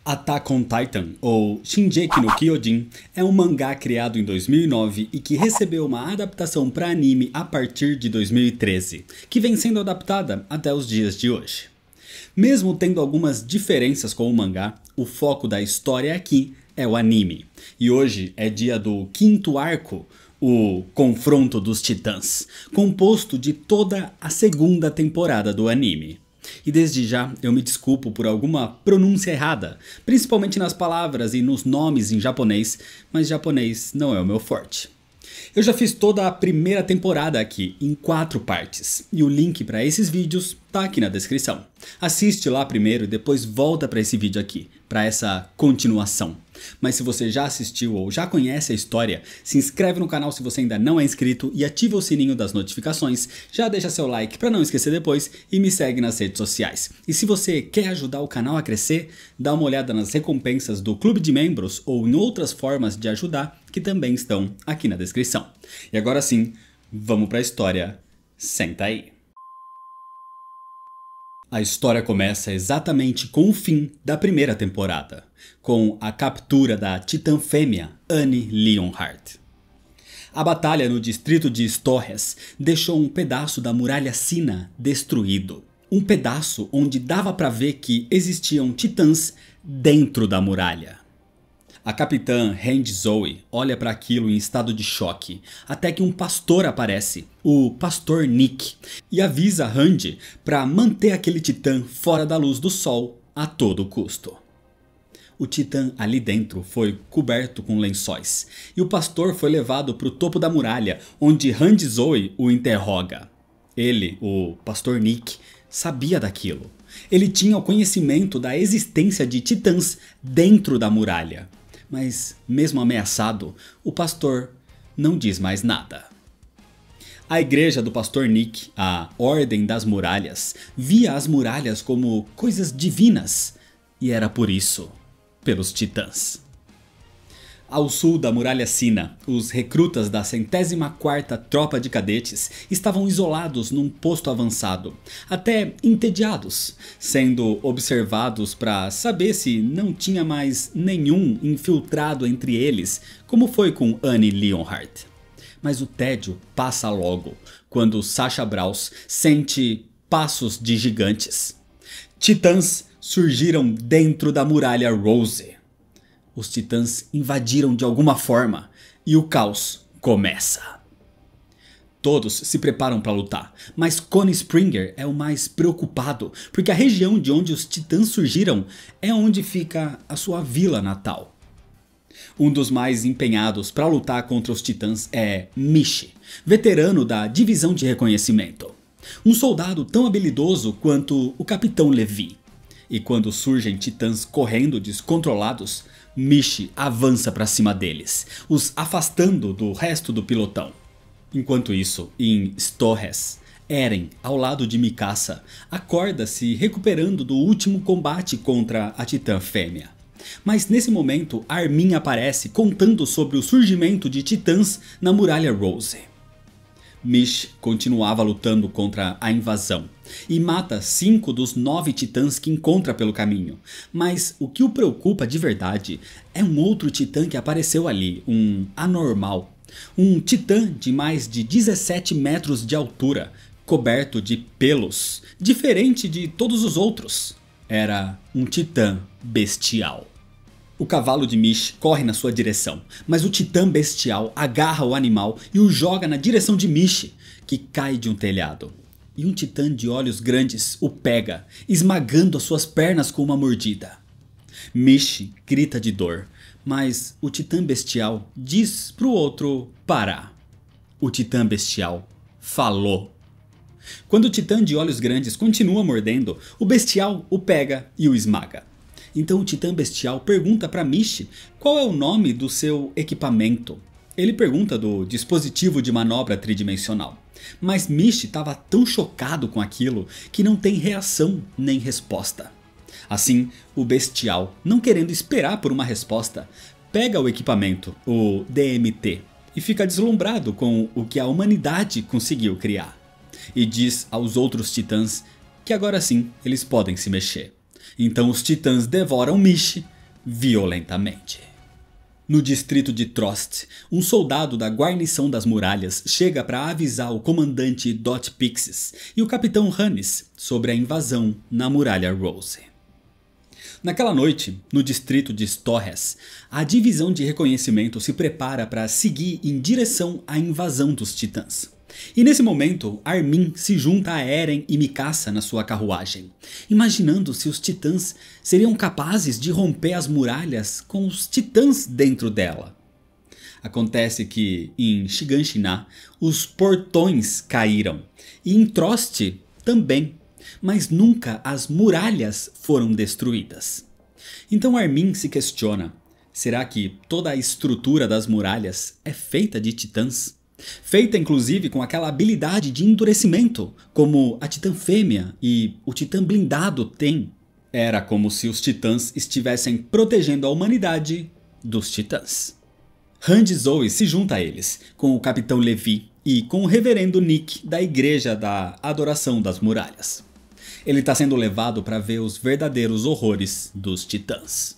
Attack on Titan, ou Shingeki no Kyojin, é um mangá criado em 2009 e que recebeu uma adaptação para anime a partir de 2013, que vem sendo adaptada até os dias de hoje. Mesmo tendo algumas diferenças com o mangá, o foco da história aqui é o anime. E hoje é dia do quinto arco, o Confronto dos Titãs, composto de toda a segunda temporada do anime. E desde já eu me desculpo por alguma pronúncia errada, principalmente nas palavras e nos nomes em japonês, mas japonês não é o meu forte. Eu já fiz toda a primeira temporada aqui, em 4 partes, e o link para esses vídeos tá aqui na descrição. Assiste lá primeiro e depois volta para esse vídeo aqui, para essa continuação. Mas se você já assistiu ou já conhece a história, se inscreve no canal se você ainda não é inscrito e ativa o sininho das notificações, já deixa seu like para não esquecer depois e me segue nas redes sociais. E se você quer ajudar o canal a crescer, dá uma olhada nas recompensas do clube de membros ou em outras formas de ajudar que também estão aqui na descrição. E agora sim, vamos para a história, senta aí. A história começa exatamente com o fim da primeira temporada, com a captura da titã fêmea Annie Leonhardt. A batalha no distrito de Storres deixou um pedaço da muralha Sina destruído. Um pedaço onde dava para ver que existiam titãs dentro da muralha. A capitã Hand Zoe olha para aquilo em estado de choque, até que um pastor aparece, o Pastor Nick, e avisa Hand para manter aquele titã fora da luz do sol a todo custo. O titã ali dentro foi coberto com lençóis, e o pastor foi levado para o topo da muralha, onde Hand Zoe o interroga. Ele, o Pastor Nick, sabia daquilo. Ele tinha o conhecimento da existência de titãs dentro da muralha. Mas, mesmo ameaçado, o pastor não diz mais nada. A igreja do Pastor Nick, a Ordem das Muralhas, via as muralhas como coisas divinas, e era por isso, pelos titãs. Ao sul da muralha Sina, os recrutas da 104ª Tropa de Cadetes estavam isolados num posto avançado, até entediados, sendo observados para saber se não tinha mais nenhum infiltrado entre eles, como foi com Annie Leonhardt. Mas o tédio passa logo, quando Sasha Braus sente passos de gigantes. Titãs surgiram dentro da muralha Rose. Os titãs invadiram de alguma forma e o caos começa. Todos se preparam para lutar, mas Connie Springer é o mais preocupado, porque a região de onde os titãs surgiram é onde fica a sua vila natal. Um dos mais empenhados para lutar contra os titãs é Mishi, veterano da divisão de reconhecimento. Um soldado tão habilidoso quanto o Capitão Levi. E quando surgem titãs correndo descontrolados, Mishi avança para cima deles, os afastando do resto do pilotão. Enquanto isso, em Storres, Eren, ao lado de Mikasa, acorda se recuperando do último combate contra a titã fêmea. Mas nesse momento, Armin aparece contando sobre o surgimento de titãs na muralha Rose. Mish continuava lutando contra a invasão e mata 5 dos 9 titãs que encontra pelo caminho. Mas o que o preocupa de verdade é um outro titã que apareceu ali, um anormal. Um titã de mais de 17 metros de altura, coberto de pelos, diferente de todos os outros. Era um titã bestial. O cavalo de Mish corre na sua direção, mas o titã bestial agarra o animal e o joga na direção de Mish, que cai de um telhado. E um titã de olhos grandes o pega, esmagando as suas pernas com uma mordida. Mish grita de dor, mas o titã bestial diz pro outro parar. O titã bestial falou. Quando o titã de olhos grandes continua mordendo, o bestial o pega e o esmaga. Então o titã bestial pergunta para Mish qual é o nome do seu equipamento. Ele pergunta do dispositivo de manobra tridimensional. Mas Mish estava tão chocado com aquilo que não tem reação nem resposta. Assim, o bestial, não querendo esperar por uma resposta, pega o equipamento, o DMT, e fica deslumbrado com o que a humanidade conseguiu criar. E diz aos outros titãs que agora sim eles podem se mexer. Então os titãs devoram Mish violentamente. No distrito de Trost, um soldado da guarnição das muralhas chega para avisar o comandante Dot Pixis e o capitão Hannes sobre a invasão na muralha Rose. Naquela noite, no distrito de Storres, a divisão de reconhecimento se prepara para seguir em direção à invasão dos titãs. E nesse momento, Armin se junta a Eren e Mikasa na sua carruagem, imaginando se os titãs seriam capazes de romper as muralhas com os titãs dentro dela. Acontece que em Shiganshina os portões caíram e em Trost também, mas nunca as muralhas foram destruídas. Então Armin se questiona, será que toda a estrutura das muralhas é feita de titãs? Feita inclusive com aquela habilidade de endurecimento, como a Titã Fêmea e o Titã Blindado têm. Era como se os titãs estivessem protegendo a humanidade dos titãs. Hanji Zoe se junta a eles, com o Capitão Levi e com o Reverendo Nick da Igreja da Adoração das Muralhas. Ele está sendo levado para ver os verdadeiros horrores dos titãs.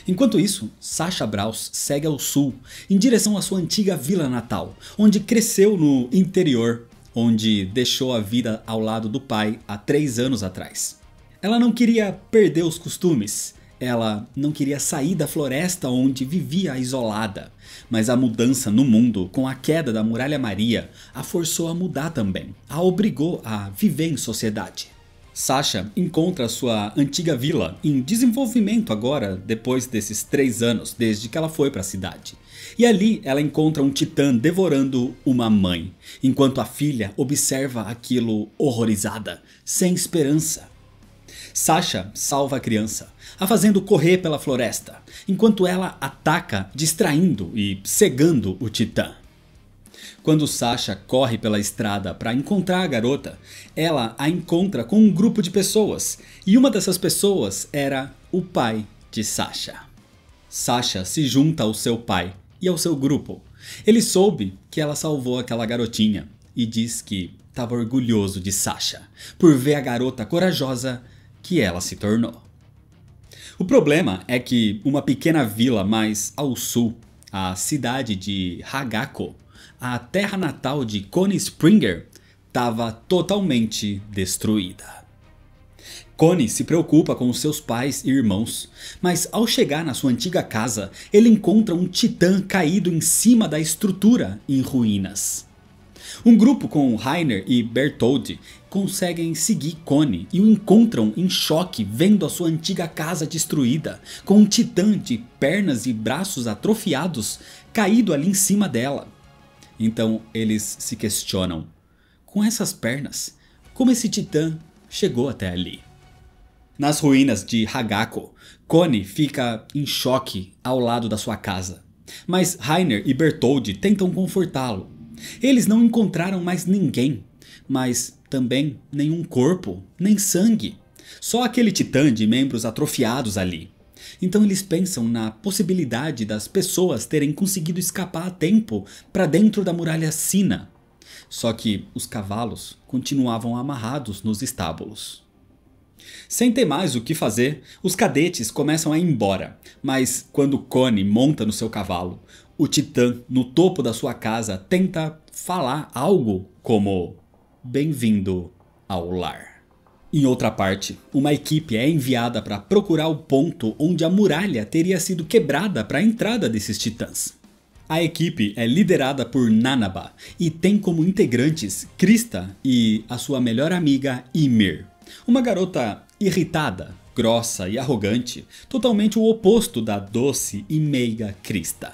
Enquanto isso, Sasha Braus segue ao sul, em direção à sua antiga vila natal, onde cresceu no interior, onde deixou a vida ao lado do pai há 3 anos atrás. Ela não queria perder os costumes, ela não queria sair da floresta onde vivia isolada, mas a mudança no mundo com a queda da Muralha Maria a forçou a mudar também, a obrigou a viver em sociedade. Sasha encontra sua antiga vila em desenvolvimento agora, depois desses 3 anos, desde que ela foi para a cidade. E ali ela encontra um titã devorando uma mãe, enquanto a filha observa aquilo horrorizada, sem esperança. Sasha salva a criança, a fazendo correr pela floresta, enquanto ela ataca, distraindo e cegando o titã. Quando Sasha corre pela estrada para encontrar a garota, ela a encontra com um grupo de pessoas, e uma dessas pessoas era o pai de Sasha. Sasha se junta ao seu pai e ao seu grupo. Ele soube que ela salvou aquela garotinha e diz que estava orgulhoso de Sasha por ver a garota corajosa que ela se tornou. O problema é que uma pequena vila mais ao sul, a cidade de Hagako, a terra natal de Connie Springer, estava totalmente destruída. Connie se preocupa com os seus pais e irmãos, mas ao chegar na sua antiga casa, ele encontra um titã caído em cima da estrutura em ruínas. Um grupo com Rainer e Bertholdt conseguem seguir Connie e o encontram em choque vendo a sua antiga casa destruída, com um titã de pernas e braços atrofiados caído ali em cima dela. Então eles se questionam, com essas pernas, como esse titã chegou até ali? Nas ruínas de Hagako, Connie fica em choque ao lado da sua casa, mas Rainer e Bertholdt tentam confortá-lo. Eles não encontraram mais ninguém, mas também nenhum corpo, nem sangue, só aquele titã de membros atrofiados ali. Então eles pensam na possibilidade das pessoas terem conseguido escapar a tempo para dentro da muralha Sina. Só que os cavalos continuavam amarrados nos estábulos. Sem ter mais o que fazer, os cadetes começam a ir embora, mas quando Connie monta no seu cavalo, o titã no topo da sua casa tenta falar algo como "Bem-vindo ao lar". Em outra parte, uma equipe é enviada para procurar o ponto onde a muralha teria sido quebrada para a entrada desses titãs. A equipe é liderada por Nanaba e tem como integrantes Krista e a sua melhor amiga Ymir, uma garota irritada, grossa e arrogante, totalmente o oposto da doce e meiga Krista.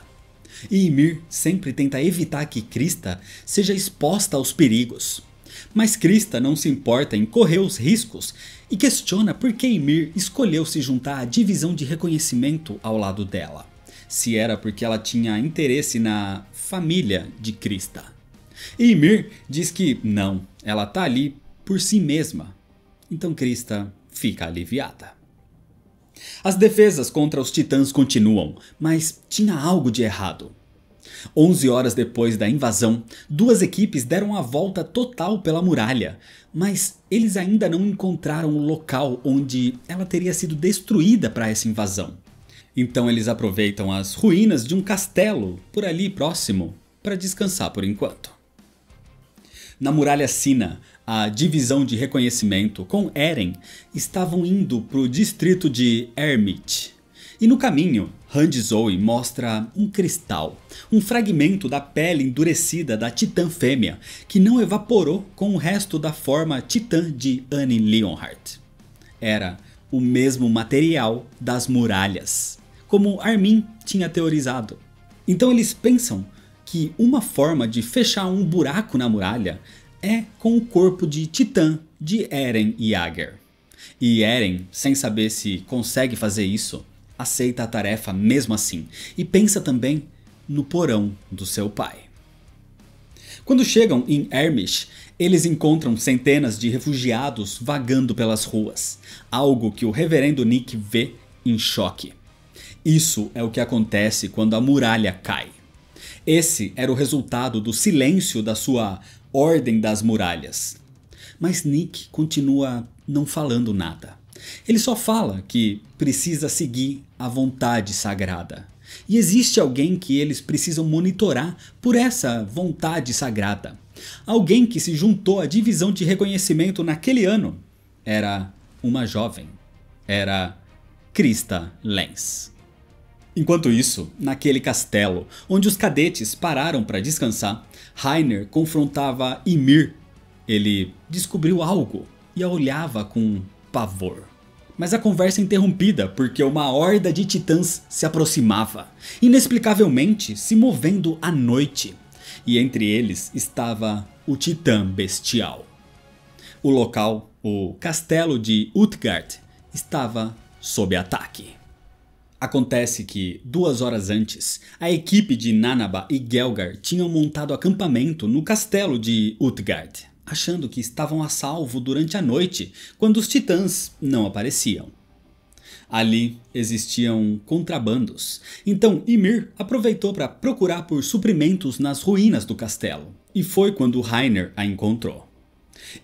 E Ymir sempre tenta evitar que Krista seja exposta aos perigos. Mas Krista não se importa em correr os riscos e questiona por que Ymir escolheu se juntar à divisão de reconhecimento ao lado dela. Se era porque ela tinha interesse na família de Krista. E Ymir diz que não, ela tá ali por si mesma. Então Krista fica aliviada. As defesas contra os titãs continuam, mas tinha algo de errado. 11 horas depois da invasão, 2 equipes deram a volta total pela muralha, mas eles ainda não encontraram o local onde ela teria sido destruída para essa invasão. Então eles aproveitam as ruínas de um castelo por ali próximo para descansar por enquanto. Na Muralha Sina, a divisão de reconhecimento com Eren estavam indo para o distrito de Ermit. E no caminho, Hanji-Zoe mostra um cristal, um fragmento da pele endurecida da Titã Fêmea, que não evaporou com o resto da forma Titã de Annie Leonhardt. Era o mesmo material das muralhas, como Armin tinha teorizado. Então eles pensam que uma forma de fechar um buraco na muralha é com o corpo de Titã de Eren Yeager. E Eren, sem saber se consegue fazer isso, aceita a tarefa mesmo assim e pensa também no porão do seu pai. Quando chegam em Ermish, eles encontram centenas de refugiados vagando pelas ruas, algo que o reverendo Nick vê em choque. Isso é o que acontece quando a muralha cai. Esse era o resultado do silêncio da sua Ordem das Muralhas. Mas Nick continua não falando nada. Ele só fala que precisa seguir a vontade sagrada. E existe alguém que eles precisam monitorar por essa vontade sagrada. Alguém que se juntou à divisão de reconhecimento naquele ano. Era uma jovem. Era Krista Lenz. Enquanto isso, naquele castelo, onde os cadetes pararam para descansar, Reiner confrontava Ymir. Ele descobriu algo e a olhava com pavor. Mas a conversa é interrompida porque uma horda de titãs se aproximava, inexplicavelmente se movendo à noite. E entre eles estava o titã bestial. O local, o castelo de Utgard, estava sob ataque. Acontece que, 2 horas antes, a equipe de Nanaba e Gelgar tinham montado acampamento no castelo de Utgard, achando que estavam a salvo durante a noite, quando os titãs não apareciam. Ali existiam contrabandos, então Ymir aproveitou para procurar por suprimentos nas ruínas do castelo, e foi quando Reiner a encontrou.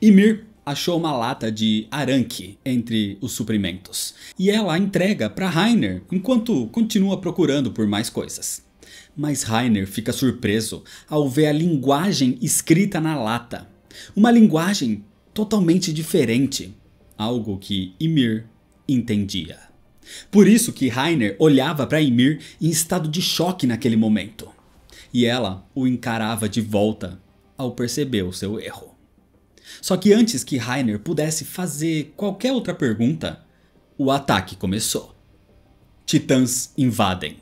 Ymir achou uma lata de aranque entre os suprimentos, e ela a entrega para Reiner enquanto continua procurando por mais coisas. Mas Reiner fica surpreso ao ver a linguagem escrita na lata, uma linguagem totalmente diferente, algo que Ymir entendia. Por isso que Reiner olhava para Ymir em estado de choque naquele momento, e ela o encarava de volta ao perceber o seu erro. Só que antes que Reiner pudesse fazer qualquer outra pergunta, o ataque começou. Titãs invadem.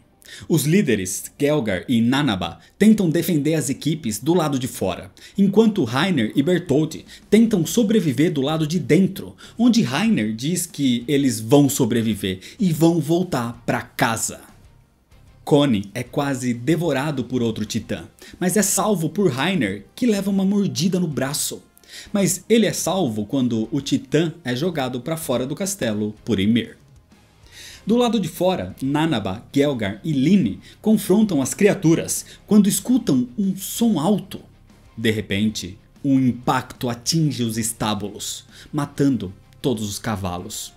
Os líderes, Gelgar e Nanaba, tentam defender as equipes do lado de fora, enquanto Reiner e Bertholdt tentam sobreviver do lado de dentro, onde Reiner diz que eles vão sobreviver e vão voltar para casa. Connie é quase devorado por outro titã, mas é salvo por Reiner, que leva uma mordida no braço. Mas ele é salvo quando o titã é jogado para fora do castelo por Ymir. Do lado de fora, Nanaba, Gelgar e Line confrontam as criaturas quando escutam um som alto. De repente, um impacto atinge os estábulos, matando todos os cavalos.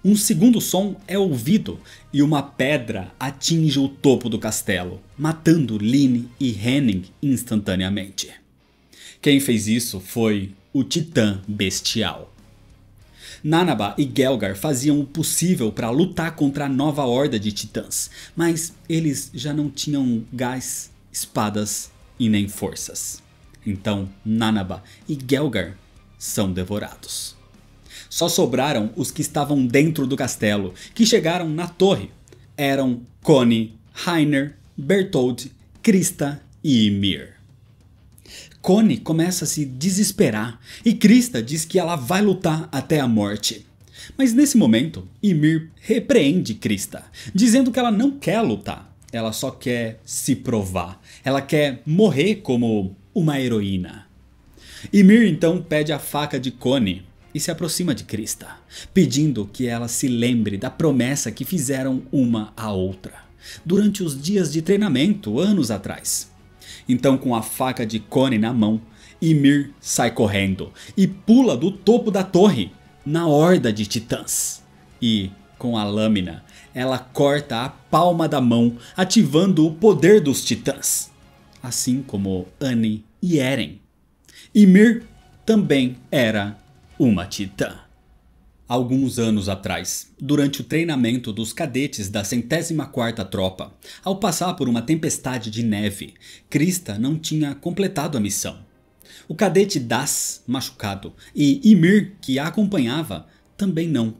Um segundo som é ouvido e uma pedra atinge o topo do castelo, matando Line e Henning instantaneamente. Quem fez isso foi o titã bestial. Nanaba e Gelgar faziam o possível para lutar contra a nova horda de titãs, mas eles já não tinham gás, espadas e nem forças. Então Nanaba e Gelgar são devorados. Só sobraram os que estavam dentro do castelo, que chegaram na torre. Eram Connie, Reiner, Bertholdt, Krista e Ymir. Connie começa a se desesperar e Krista diz que ela vai lutar até a morte. Mas nesse momento, Ymir repreende Krista, dizendo que ela não quer lutar, ela só quer se provar, ela quer morrer como uma heroína. Ymir então pede a faca de Connie e se aproxima de Krista, pedindo que ela se lembre da promessa que fizeram uma à outra, durante os dias de treinamento anos atrás. Então, com a faca de Connie na mão, Ymir sai correndo e pula do topo da torre na horda de titãs. E, com a lâmina, ela corta a palma da mão, ativando o poder dos titãs, assim como Annie e Eren. Ymir também era uma titã. Alguns anos atrás, durante o treinamento dos cadetes da 104ª Tropa, ao passar por uma tempestade de neve, Krista não tinha completado a missão. O cadete Das, machucado, e Ymir, que a acompanhava, também não.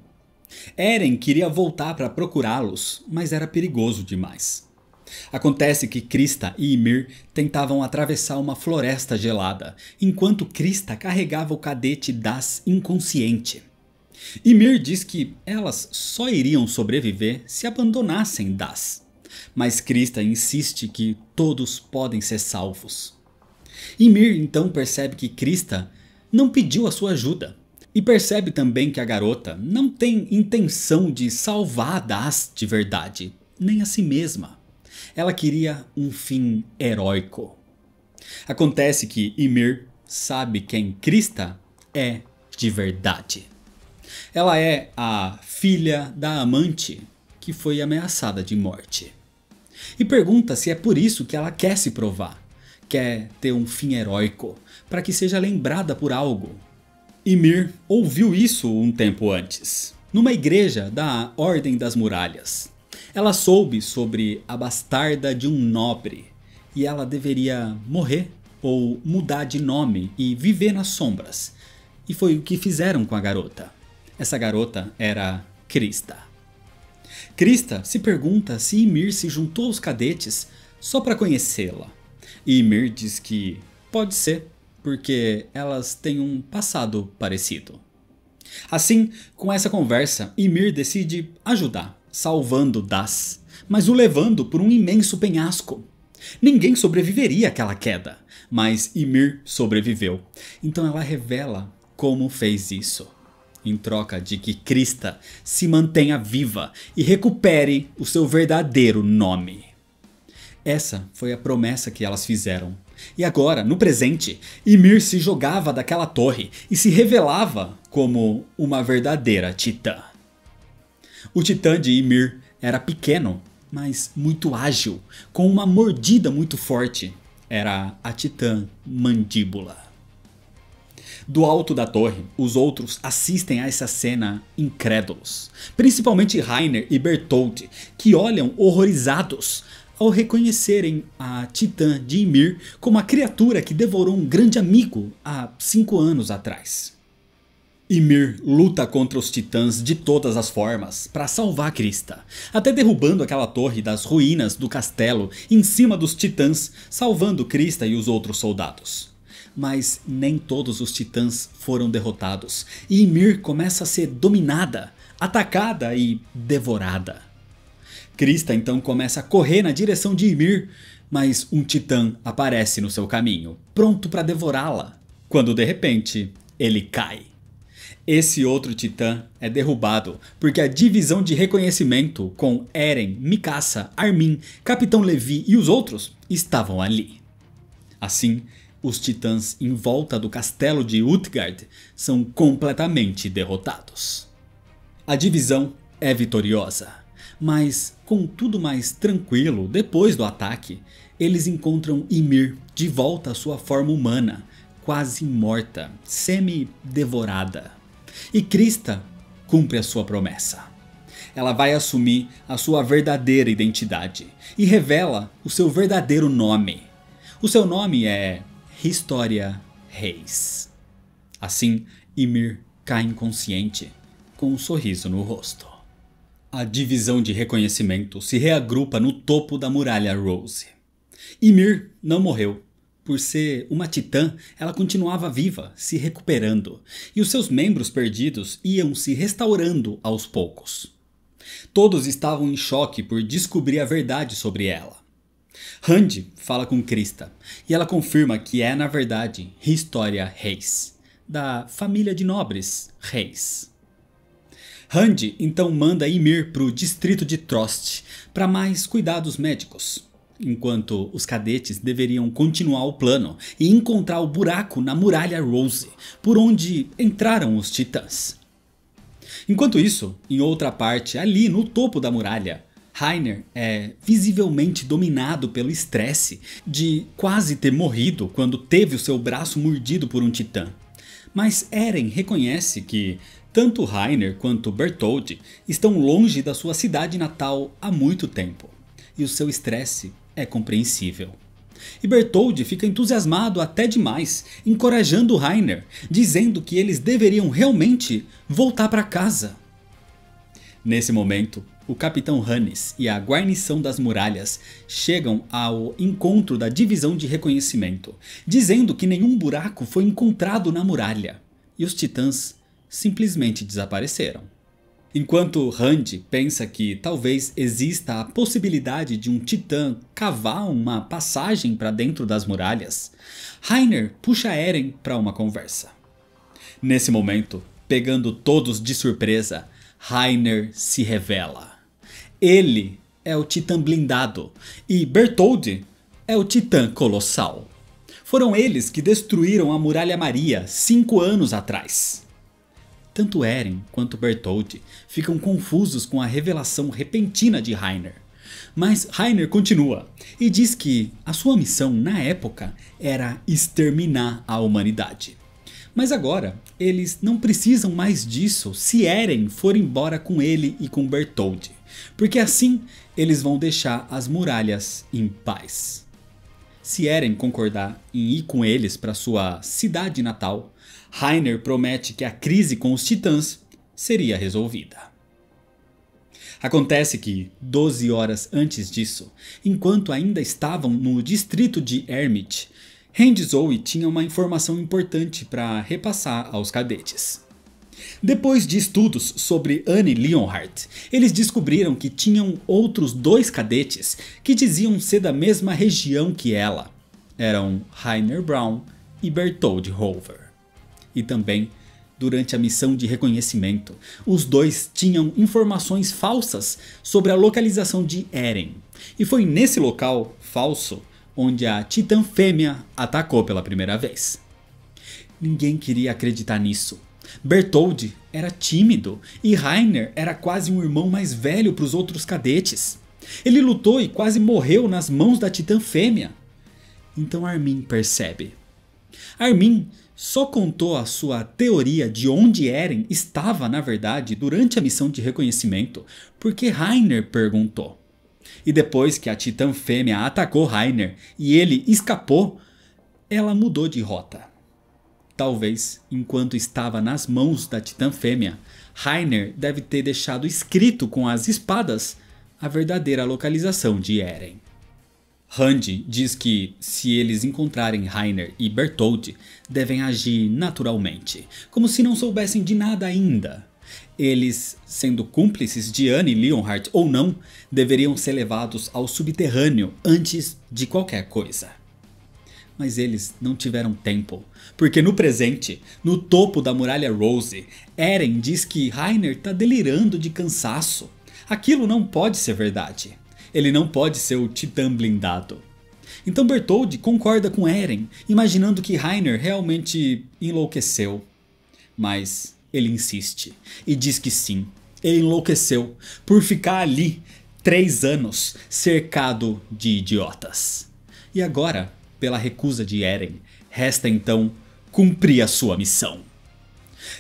Eren queria voltar para procurá-los, mas era perigoso demais. Acontece que Krista e Ymir tentavam atravessar uma floresta gelada, enquanto Krista carregava o cadete Das inconsciente. Ymir diz que elas só iriam sobreviver se abandonassem Das, mas Krista insiste que todos podem ser salvos. Ymir então percebe que Krista não pediu a sua ajuda, e percebe também que a garota não tem intenção de salvar Das de verdade, nem a si mesma. Ela queria um fim heróico. Acontece que Ymir sabe quem Krista é de verdade. Ela é a filha da amante que foi ameaçada de morte. E pergunta se é por isso que ela quer se provar. Quer ter um fim heróico, para que seja lembrada por algo. Ymir ouviu isso um tempo antes, numa igreja da Ordem das Muralhas. Ela soube sobre a bastarda de um nobre, e ela deveria morrer ou mudar de nome e viver nas sombras. E foi o que fizeram com a garota. Essa garota era Krista. Krista se pergunta se Ymir se juntou aos cadetes só para conhecê-la. E Ymir diz que pode ser, porque elas têm um passado parecido. Assim, com essa conversa, Ymir decide ajudar, salvando Das, mas o levando por um imenso penhasco. Ninguém sobreviveria àquela queda, mas Ymir sobreviveu. Então ela revela como fez isso, em troca de que Krista se mantenha viva e recupere o seu verdadeiro nome. Essa foi a promessa que elas fizeram. E agora, no presente, Ymir se jogava daquela torre e se revelava como uma verdadeira titã. O titã de Ymir era pequeno, mas muito ágil, com uma mordida muito forte. Era a titã Mandíbula. Do alto da torre, os outros assistem a essa cena incrédulos. Principalmente Reiner e Bertholdt, que olham horrorizados ao reconhecerem a titã de Ymir como a criatura que devorou um grande amigo há 5 anos atrás. Ymir luta contra os titãs de todas as formas para salvar Krista, até derrubando aquela torre das ruínas do castelo em cima dos titãs, salvando Krista e os outros soldados. Mas nem todos os titãs foram derrotados, e Ymir começa a ser dominada, atacada e devorada. Krista então começa a correr na direção de Ymir, mas um titã aparece no seu caminho, pronto para devorá-la, quando de repente ele cai. Esse outro titã é derrubado porque a divisão de reconhecimento com Eren, Mikasa, Armin, Capitão Levi e os outros estavam ali. Assim, os titãs em volta do castelo de Utgard são completamente derrotados. A divisão é vitoriosa, mas com tudo mais tranquilo depois do ataque, eles encontram Ymir de volta à sua forma humana, quase morta, semi-devorada. E Krista cumpre a sua promessa. Ela vai assumir a sua verdadeira identidade e revela o seu verdadeiro nome. O seu nome é Historia Reis. Assim, Ymir cai inconsciente, com um sorriso no rosto. A divisão de reconhecimento se reagrupa no topo da muralha Rose. Ymir não morreu. Por ser uma titã, ela continuava viva, se recuperando, e os seus membros perdidos iam se restaurando aos poucos. Todos estavam em choque por descobrir a verdade sobre ela. Randy fala com Krista, e ela confirma que é na verdade Historia Reis, da família de nobres Reis. Randy então manda Ymir para o distrito de Trost para mais cuidados médicos, enquanto os cadetes deveriam continuar o plano e encontrar o buraco na muralha Rose, por onde entraram os titãs. Enquanto isso, em outra parte, ali no topo da muralha, Reiner é visivelmente dominado pelo estresse de quase ter morrido quando teve o seu braço mordido por um titã. Mas Eren reconhece que tanto Reiner quanto Bertholdt estão longe da sua cidade natal há muito tempo, e o seu estresse é compreensível. E Bertholdt fica entusiasmado até demais, encorajando Reiner, dizendo que eles deveriam realmente voltar para casa. Nesse momento, o Capitão Hannes e a guarnição das muralhas chegam ao encontro da divisão de reconhecimento, dizendo que nenhum buraco foi encontrado na muralha, e os titãs simplesmente desapareceram. Enquanto Rand pensa que talvez exista a possibilidade de um titã cavar uma passagem para dentro das muralhas, Reiner puxa Eren para uma conversa. Nesse momento, pegando todos de surpresa, Reiner se revela. Ele é o Titã Blindado e Bertholdt é o Titã Colossal. Foram eles que destruíram a Muralha Maria 5 anos atrás. Tanto Eren quanto Bertholdt ficam confusos com a revelação repentina de Reiner. Mas Reiner continua e diz que a sua missão na época era exterminar a humanidade. Mas agora eles não precisam mais disso se Eren for embora com ele e com Bertholdt, porque assim eles vão deixar as muralhas em paz. Se Eren concordar em ir com eles para sua cidade natal, Reiner promete que a crise com os titãs seria resolvida. Acontece que, 12 horas antes disso, enquanto ainda estavam no distrito de Ermit, Rand e Zoe tinha uma informação importante para repassar aos cadetes. Depois de estudos sobre Annie Leonhardt, eles descobriram que tinham outros 2 cadetes que diziam ser da mesma região que ela. Eram Reiner Braun e Bertholdt Hoover. E também, durante a missão de reconhecimento, os 2 tinham informações falsas sobre a localização de Eren. E foi nesse local falso onde a Titã Fêmea atacou pela primeira vez. Ninguém queria acreditar nisso. Bertholdt era tímido e Reiner era quase um irmão mais velho para os outros cadetes. Ele lutou e quase morreu nas mãos da Titã Fêmea. Então Armin percebe. Armin só contou a sua teoria de onde Eren estava na verdade durante a missão de reconhecimento porque Reiner perguntou. E depois que a Titã Fêmea atacou Reiner e ele escapou, ela mudou de rota. Talvez, enquanto estava nas mãos da Titã Fêmea, Reiner deve ter deixado escrito com as espadas a verdadeira localização de Eren. Rand diz que se eles encontrarem Reiner e Bertholdt, devem agir naturalmente, como se não soubessem de nada ainda. Eles, sendo cúmplices de Annie Leonhardt ou não, deveriam ser levados ao subterrâneo antes de qualquer coisa. Mas eles não tiveram tempo, porque no presente, no topo da muralha Rose, Eren diz que Reiner está delirando de cansaço. Aquilo não pode ser verdade. Ele não pode ser o Titã Blindado. Então Bertholdt concorda com Eren, imaginando que Reiner realmente enlouqueceu. Mas ele insiste e diz que sim, ele enlouqueceu por ficar ali 3 anos cercado de idiotas. E agora, pela recusa de Eren, resta então cumprir a sua missão.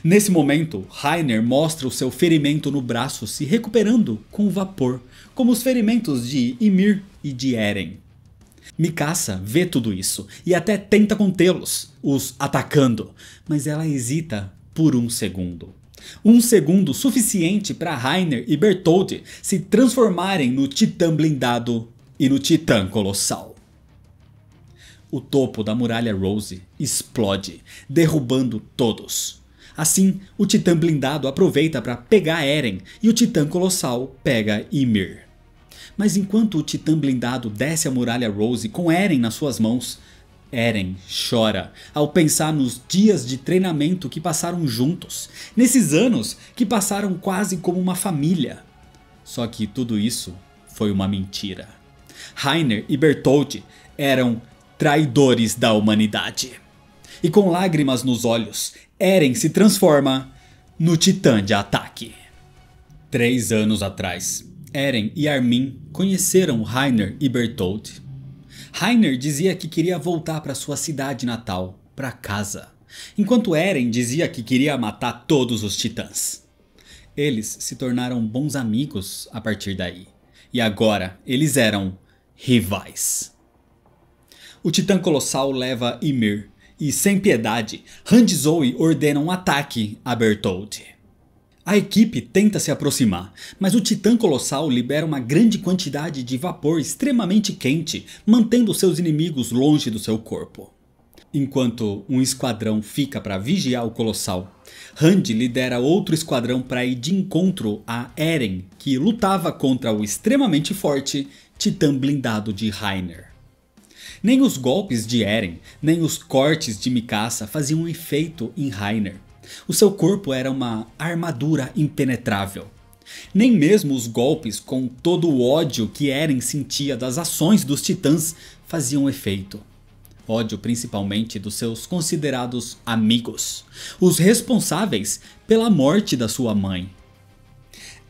Nesse momento, Reiner mostra o seu ferimento no braço se recuperando com vapor, como os ferimentos de Ymir e de Eren. Mikasa vê tudo isso e até tenta contê-los, os atacando, mas ela hesita por 1 segundo. 1 segundo suficiente para Reiner e Bertholdt se transformarem no Titã Blindado e no Titã Colossal. O topo da muralha Rose explode, derrubando todos. Assim, o Titã Blindado aproveita para pegar Eren e o Titã Colossal pega Ymir. Mas enquanto o Titã Blindado desce a muralha Rose com Eren nas suas mãos, Eren chora ao pensar nos dias de treinamento que passaram juntos, nesses anos que passaram quase como uma família. Só que tudo isso foi uma mentira. Reiner e Bertholdt eram traidores da humanidade. E com lágrimas nos olhos, Eren se transforma no Titã de Ataque. 3 anos atrás, Eren e Armin conheceram Reiner e Bertholdt. Reiner dizia que queria voltar para sua cidade natal, para casa, enquanto Eren dizia que queria matar todos os titãs. Eles se tornaram bons amigos a partir daí, e agora eles eram rivais. O Titã Colossal leva Ymir, e sem piedade, Hanji-Zoe ordena um ataque a Bertholdt. A equipe tenta se aproximar, mas o Titã Colossal libera uma grande quantidade de vapor extremamente quente, mantendo seus inimigos longe do seu corpo. Enquanto um esquadrão fica para vigiar o Colossal, Hanji lidera outro esquadrão para ir de encontro a Eren, que lutava contra o extremamente forte Titã Blindado de Reiner. Nem os golpes de Eren, nem os cortes de Mikasa faziam efeito em Reiner. O seu corpo era uma armadura impenetrável. Nem mesmo os golpes com todo o ódio que Eren sentia das ações dos titãs faziam efeito. Ódio principalmente dos seus considerados amigos, os responsáveis pela morte da sua mãe.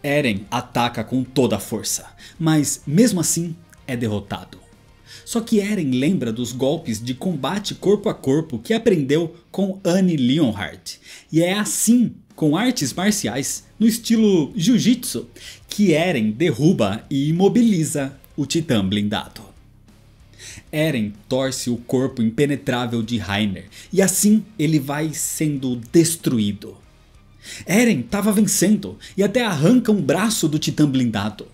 Eren ataca com toda a força, mas mesmo assim é derrotado. Só que Eren lembra dos golpes de combate corpo a corpo que aprendeu com Annie Leonhardt. E é assim, com artes marciais, no estilo Jiu-Jitsu, que Eren derruba e imobiliza o Titã Blindado. Eren torce o corpo impenetrável de Reiner e assim ele vai sendo destruído. Eren estava vencendo e até arranca um braço do Titã Blindado.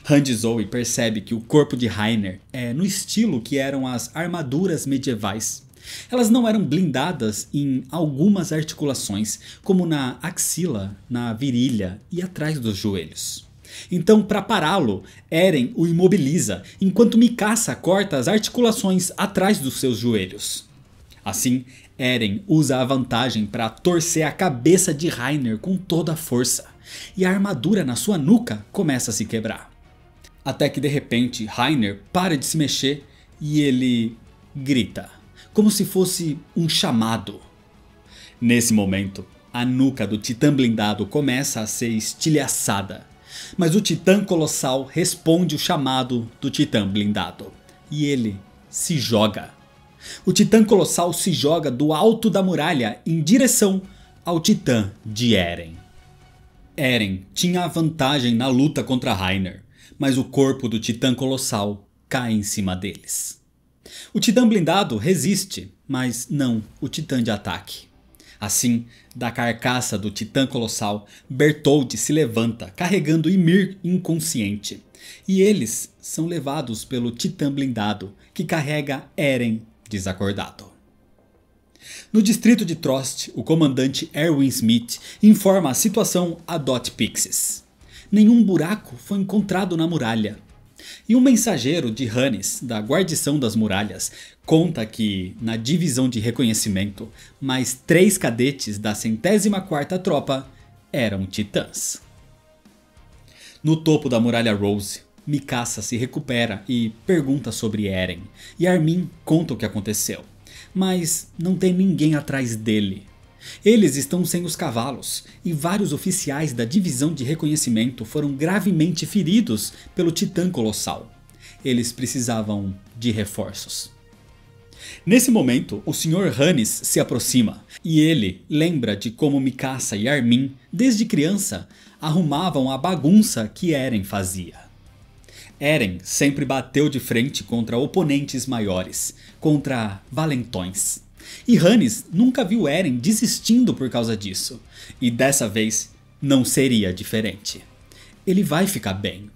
Hanji-Zoe percebe que o corpo de Reiner é no estilo que eram as armaduras medievais. Elas não eram blindadas em algumas articulações, como na axila, na virilha e atrás dos joelhos. Então, para pará-lo, Eren o imobiliza, enquanto Mikasa corta as articulações atrás dos seus joelhos. Assim, Eren usa a vantagem para torcer a cabeça de Reiner com toda a força, e a armadura na sua nuca começa a se quebrar. Até que de repente Reiner para de se mexer e ele grita, como se fosse um chamado. Nesse momento, a nuca do Titã Blindado começa a ser estilhaçada, mas o Titã Colossal responde o chamado do Titã Blindado e ele se joga. O Titã Colossal se joga do alto da muralha em direção ao Titã de Eren. Eren tinha a vantagem na luta contra Reiner, mas o corpo do Titã Colossal cai em cima deles. O Titã Blindado resiste, mas não o Titã de ataque. Assim, da carcaça do Titã Colossal, Bertholdt se levanta carregando Ymir inconsciente. E eles são levados pelo Titã Blindado, que carrega Eren desacordado. No distrito de Trost, o comandante Erwin Smith informa a situação a Dot Pixis. Nenhum buraco foi encontrado na muralha. E um mensageiro de Hannes, da guarnição das muralhas, conta que, na divisão de reconhecimento, mais 3 cadetes da 104ª tropa eram titãs. No topo da muralha Rose, Mikasa se recupera e pergunta sobre Eren, e Armin conta o que aconteceu, mas não tem ninguém atrás dele. Eles estão sem os cavalos, e vários oficiais da divisão de reconhecimento foram gravemente feridos pelo Titã Colossal. Eles precisavam de reforços. Nesse momento, o Sr. Hannes se aproxima, e ele lembra de como Mikasa e Armin, desde criança, arrumavam a bagunça que Eren fazia. Eren sempre bateu de frente contra oponentes maiores, contra valentões. E Hannes nunca viu Eren desistindo por causa disso, e dessa vez não seria diferente. Ele vai ficar bem.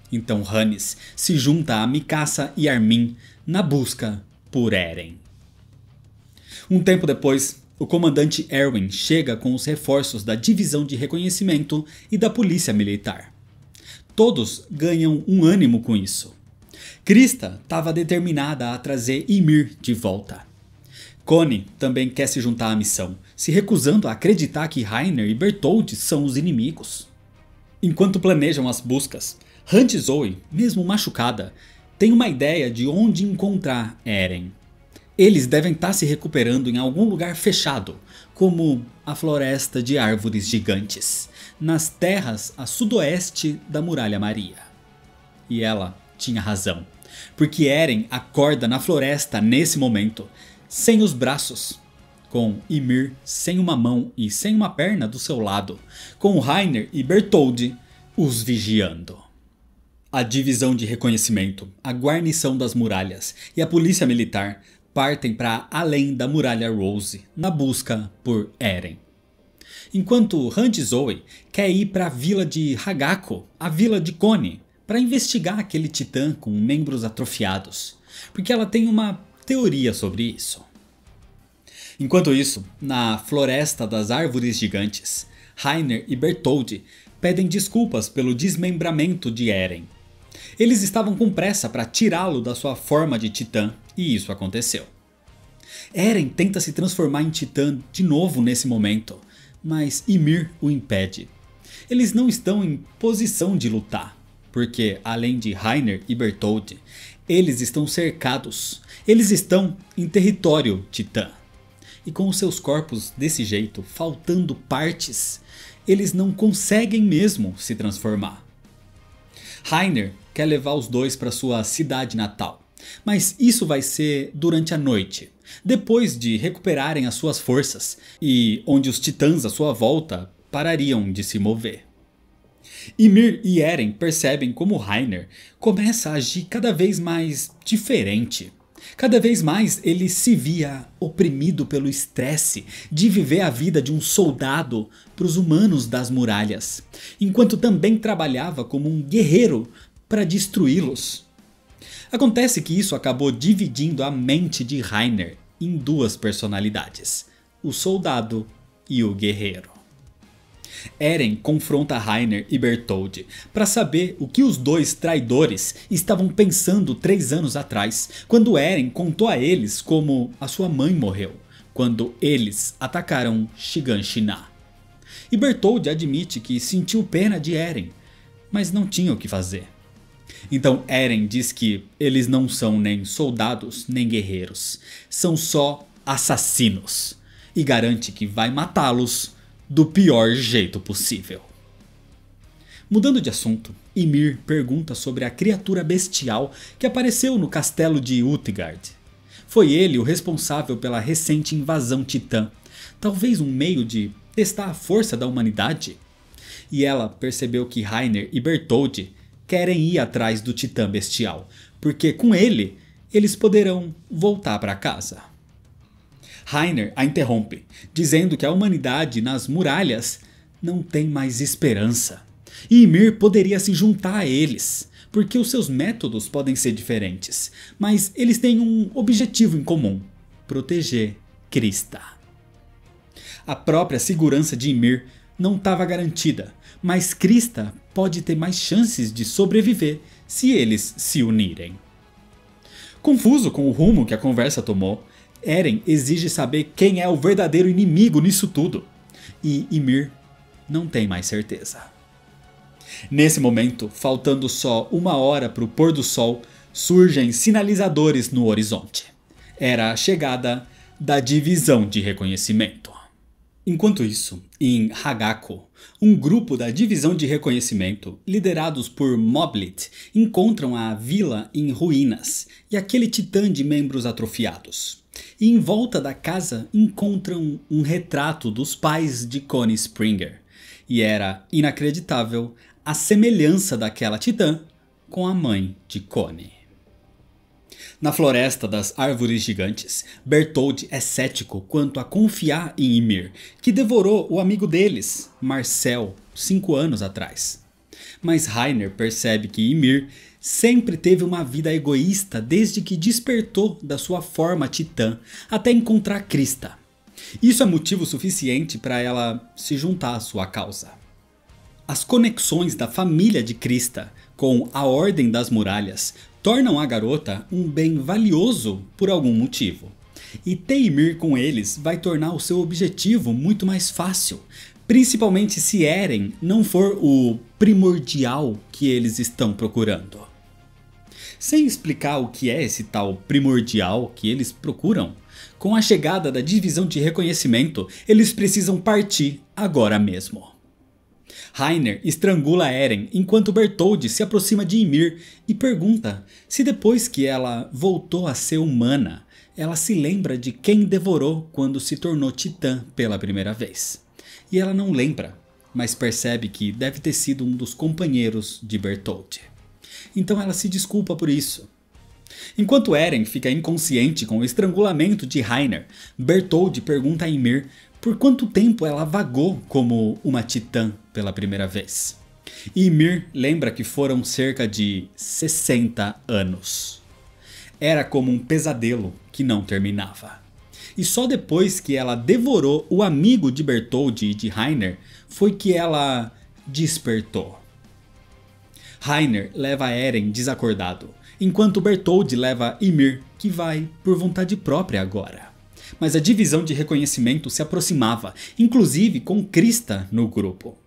Então Hannes se junta a Mikasa e Armin na busca por Eren. Um tempo depois, o comandante Erwin chega com os reforços da divisão de reconhecimento e da polícia militar. Todos ganham um ânimo com isso. Krista estava determinada a trazer Ymir de volta. Connie também quer se juntar à missão, se recusando a acreditar que Reiner e Bertholdt são os inimigos. Enquanto planejam as buscas, Hanji-Zoe, mesmo machucada, tem uma ideia de onde encontrar Eren. Eles devem estar se recuperando em algum lugar fechado, como a floresta de árvores gigantes, nas terras a sudoeste da Muralha Maria. E ela tinha razão, porque Eren acorda na floresta nesse momento, sem os braços, com Ymir sem uma mão e sem uma perna do seu lado, com Reiner e Bertholdt os vigiando. A divisão de reconhecimento, a guarnição das muralhas e a polícia militar partem para além da muralha Rose na busca por Eren. Enquanto Hanji Zoe quer ir para a vila de Hagako, a vila de Konoha, para investigar aquele titã com membros atrofiados, porque ela tem uma teoria sobre isso. Enquanto isso, na floresta das árvores gigantes, Reiner e Bertholdt pedem desculpas pelo desmembramento de Eren. Eles estavam com pressa para tirá-lo da sua forma de titã, e isso aconteceu. Eren tenta se transformar em titã de novo nesse momento, mas Ymir o impede. Eles não estão em posição de lutar, porque além de Reiner e Bertholdt, eles estão cercados, eles estão em território titã. E com os seus corpos desse jeito, faltando partes, eles não conseguem mesmo se transformar. Reiner quer levar os dois para sua cidade natal, mas isso vai ser durante a noite, depois de recuperarem as suas forças e onde os titãs à sua volta parariam de se mover. Ymir e Eren percebem como Reiner começa a agir cada vez mais diferente. Cada vez mais ele se via oprimido pelo estresse de viver a vida de um soldado para os humanos das muralhas, enquanto também trabalhava como um guerreiro para destruí-los. Acontece que isso acabou dividindo a mente de Reiner em duas personalidades, o soldado e o guerreiro. Eren confronta Reiner e Bertholdt para saber o que os dois traidores estavam pensando 3 anos atrás, quando Eren contou a eles como a sua mãe morreu, quando eles atacaram Shiganshina. E Bertholdt admite que sentiu pena de Eren, mas não tinha o que fazer. Então Eren diz que eles não são nem soldados nem guerreiros, são só assassinos, e garante que vai matá-los do pior jeito possível. Mudando de assunto, Ymir pergunta sobre a criatura bestial que apareceu no castelo de Utgard. Foi ele o responsável pela recente invasão titã, talvez um meio de testar a força da humanidade? E ela percebeu que Reiner e Bertholdt querem ir atrás do titã bestial, porque com ele eles poderão voltar para casa. Reiner a interrompe, dizendo que a humanidade nas muralhas não tem mais esperança. E Ymir poderia se juntar a eles, porque os seus métodos podem ser diferentes, mas eles têm um objetivo em comum: proteger Krista. A própria segurança de Ymir não estava garantida, mas Krista pode ter mais chances de sobreviver se eles se unirem. Confuso com o rumo que a conversa tomou, Eren exige saber quem é o verdadeiro inimigo nisso tudo, e Ymir não tem mais certeza. Nesse momento, faltando só 1 hora para o pôr do sol, surgem sinalizadores no horizonte. Era a chegada da divisão de reconhecimento. Enquanto isso, em Hagako, um grupo da divisão de reconhecimento, liderados por Moblit, encontram a vila em ruínas e aquele titã de membros atrofiados. E em volta da casa encontram um retrato dos pais de Connie Springer. E era inacreditável a semelhança daquela titã com a mãe de Connie. Na floresta das árvores gigantes, Bertholdt é cético quanto a confiar em Ymir, que devorou o amigo deles, Marcel, 5 anos atrás. Mas Reiner percebe que Ymir sempre teve uma vida egoísta desde que despertou da sua forma titã até encontrar Krista. Isso é motivo suficiente para ela se juntar à sua causa. As conexões da família de Krista com a Ordem das Muralhas tornam a garota um bem valioso por algum motivo. E ter Ymir com eles vai tornar o seu objetivo muito mais fácil, principalmente se Eren não for o primordial que eles estão procurando. Sem explicar o que é esse tal primordial que eles procuram, com a chegada da divisão de reconhecimento, eles precisam partir agora mesmo. Rainer estrangula Eren enquanto Bertholdt se aproxima de Ymir e pergunta se depois que ela voltou a ser humana, ela se lembra de quem devorou quando se tornou titã pela primeira vez. E ela não lembra, mas percebe que deve ter sido um dos companheiros de Bertholdt. Então ela se desculpa por isso. Enquanto Eren fica inconsciente com o estrangulamento de Rainer, Bertholdt pergunta a Ymir por quanto tempo ela vagou como uma titã pela primeira vez. E Ymir lembra que foram cerca de 60 anos. Era como um pesadelo que não terminava. E só depois que ela devorou o amigo de Bertholdt e de Rainer foi que ela despertou. Rainer leva Eren desacordado, enquanto Bertholdt leva Ymir, que vai por vontade própria agora. Mas a divisão de reconhecimento se aproximava, inclusive com Krista no grupo.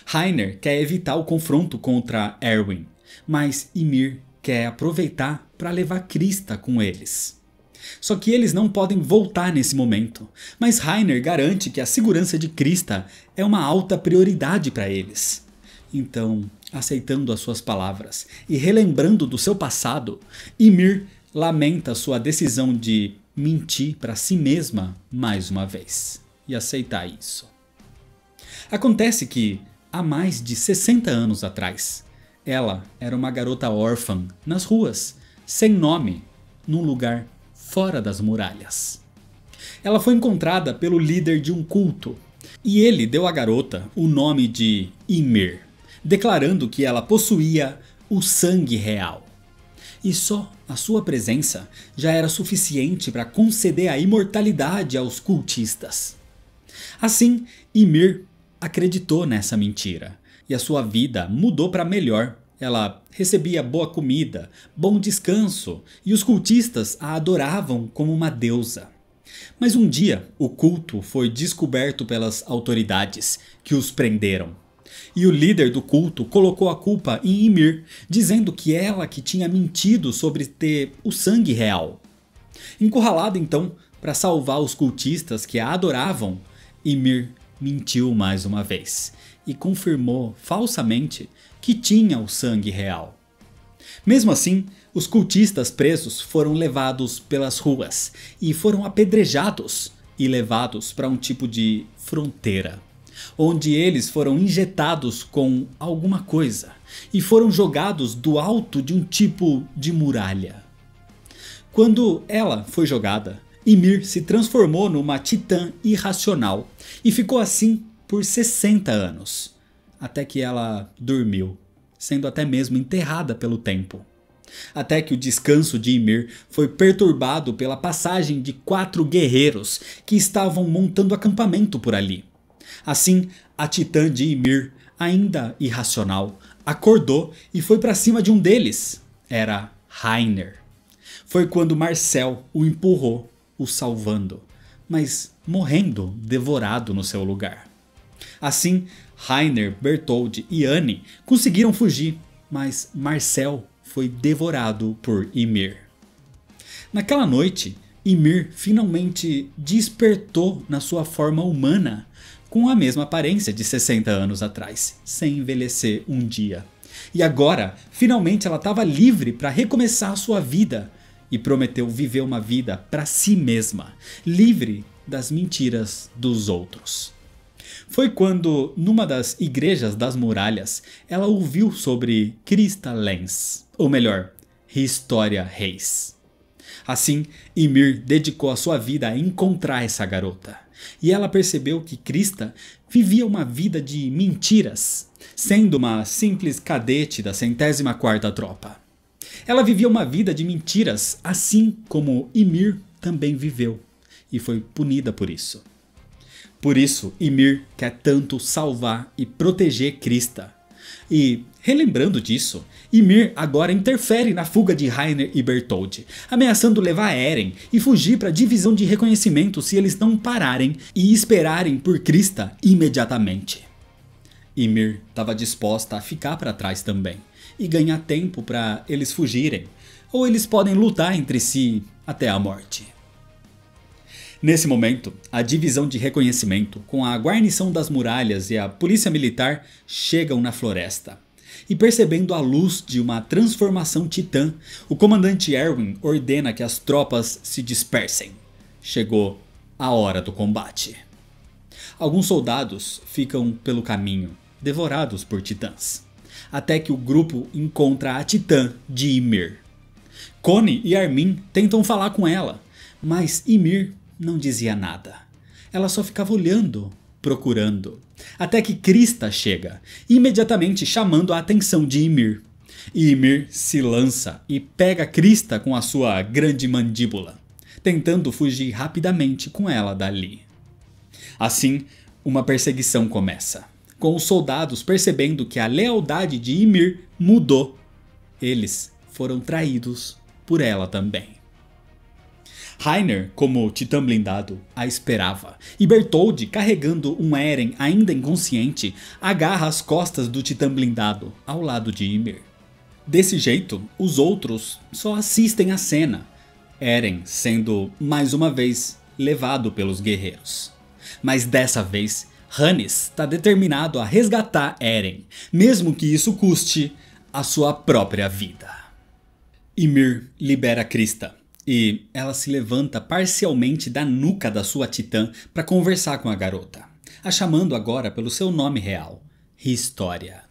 Rainer quer evitar o confronto contra Erwin, mas Ymir quer aproveitar para levar Krista com eles. Só que eles não podem voltar nesse momento, mas Rainer garante que a segurança de Krista é uma alta prioridade para eles. Então, aceitando as suas palavras e relembrando do seu passado, Ymir lamenta sua decisão de mentir para si mesma mais uma vez e aceitar isso. Acontece que, há mais de 60 anos atrás, ela era uma garota órfã nas ruas, sem nome, num lugar fora das muralhas. Ela foi encontrada pelo líder de um culto e ele deu à garota o nome de Ymir, declarando que ela possuía o sangue real. E só a sua presença já era suficiente para conceder a imortalidade aos cultistas. Assim, Ymir acreditou nessa mentira e a sua vida mudou para melhor. Ela recebia boa comida, bom descanso e os cultistas a adoravam como uma deusa. Mas um dia o culto foi descoberto pelas autoridades, que os prenderam. E o líder do culto colocou a culpa em Ymir, dizendo que ela que tinha mentido sobre ter o sangue real. Encurralada então para salvar os cultistas que a adoravam, Ymir mentiu mais uma vez e confirmou falsamente que tinha o sangue real. Mesmo assim, os cultistas presos foram levados pelas ruas e foram apedrejados e levados para um tipo de fronteira, onde eles foram injetados com alguma coisa e foram jogados do alto de um tipo de muralha. Quando ela foi jogada, Ymir se transformou numa titã irracional e ficou assim por 60 anos, até que ela dormiu, sendo até mesmo enterrada pelo tempo. Até que o descanso de Ymir foi perturbado pela passagem de 4 guerreiros que estavam montando acampamento por ali. Assim, a titã de Ymir, ainda irracional, acordou e foi para cima de um deles. Era Rainer. Foi quando Marcel o empurrou, o salvando, mas morrendo devorado no seu lugar. Assim, Rainer, Bertholdt e Annie conseguiram fugir, mas Marcel foi devorado por Ymir. Naquela noite, Ymir finalmente despertou na sua forma humana, com a mesma aparência de 60 anos atrás, sem envelhecer um dia. E agora, finalmente ela estava livre para recomeçar a sua vida e prometeu viver uma vida para si mesma, livre das mentiras dos outros. Foi quando, numa das igrejas das muralhas, ela ouviu sobre Krista Lenz, ou melhor, Historia Reis. Assim, Ymir dedicou a sua vida a encontrar essa garota. E ela percebeu que Krista vivia uma vida de mentiras, sendo uma simples cadete da 104ª Tropa. Ela vivia uma vida de mentiras, assim como Ymir também viveu, e foi punida por isso. Por isso, Ymir quer tanto salvar e proteger Krista. E, relembrando disso, Ymir agora interfere na fuga de Rainer e Bertholdt, ameaçando levar Eren e fugir para a divisão de reconhecimento se eles não pararem e esperarem por Krista imediatamente. Ymir estava disposta a ficar para trás também, e ganhar tempo para eles fugirem, ou eles podem lutar entre si até a morte. Nesse momento, a divisão de reconhecimento, com a guarnição das muralhas e a polícia militar, chegam na floresta. E percebendo a luz de uma transformação titã, o comandante Erwin ordena que as tropas se dispersem. Chegou a hora do combate. Alguns soldados ficam pelo caminho, devorados por titãs, até que o grupo encontra a titã de Ymir. Connie e Armin tentam falar com ela, mas Ymir não dizia nada. Ela só ficava olhando, procurando, até que Krista chega, imediatamente chamando a atenção de Ymir. E Ymir se lança e pega Krista com a sua grande mandíbula, tentando fugir rapidamente com ela dali. Assim, uma perseguição começa, com os soldados percebendo que a lealdade de Ymir mudou. Eles foram traídos por ela também. Reiner, como titã blindado, a esperava, e Bertholdt, carregando um Eren ainda inconsciente, agarra as costas do titã blindado ao lado de Ymir. Desse jeito, os outros só assistem à cena, Eren sendo mais uma vez levado pelos guerreiros. Mas dessa vez, Hannes está determinado a resgatar Eren, mesmo que isso custe a sua própria vida. Ymir libera Krista. E ela se levanta parcialmente da nuca da sua titã para conversar com a garota, a chamando agora pelo seu nome real, Historia.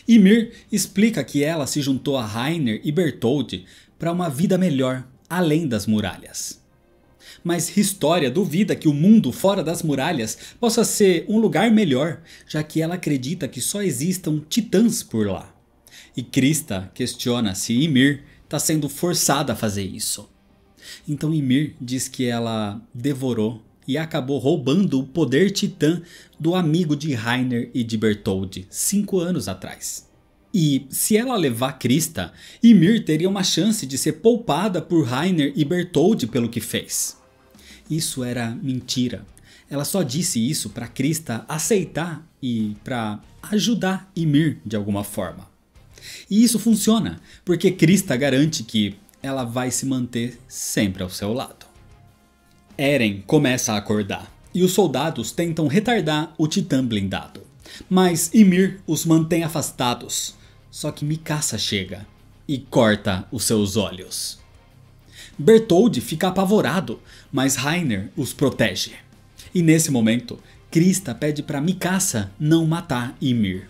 Ymir explica que ela se juntou a Reiner e Bertholdt para uma vida melhor, além das muralhas. Mas Historia duvida que o mundo fora das muralhas possa ser um lugar melhor, já que ela acredita que só existam titãs por lá. E Krista questiona se Ymir está sendo forçada a fazer isso. Então Ymir diz que ela devorou e acabou roubando o poder titã do amigo de Reiner e de Bertholdt 5 anos atrás. E se ela levar Krista, Ymir teria uma chance de ser poupada por Reiner e Bertholdt pelo que fez. Isso era mentira. Ela só disse isso para Krista aceitar e para ajudar Ymir de alguma forma. E isso funciona, porque Krista garante que ela vai se manter sempre ao seu lado. Eren começa a acordar, e os soldados tentam retardar o titã blindado. Mas Ymir os mantém afastados, só que Mikasa chega e corta os seus olhos. Bertholdt fica apavorado, mas Reiner os protege. E nesse momento, Krista pede para Mikasa não matar Ymir.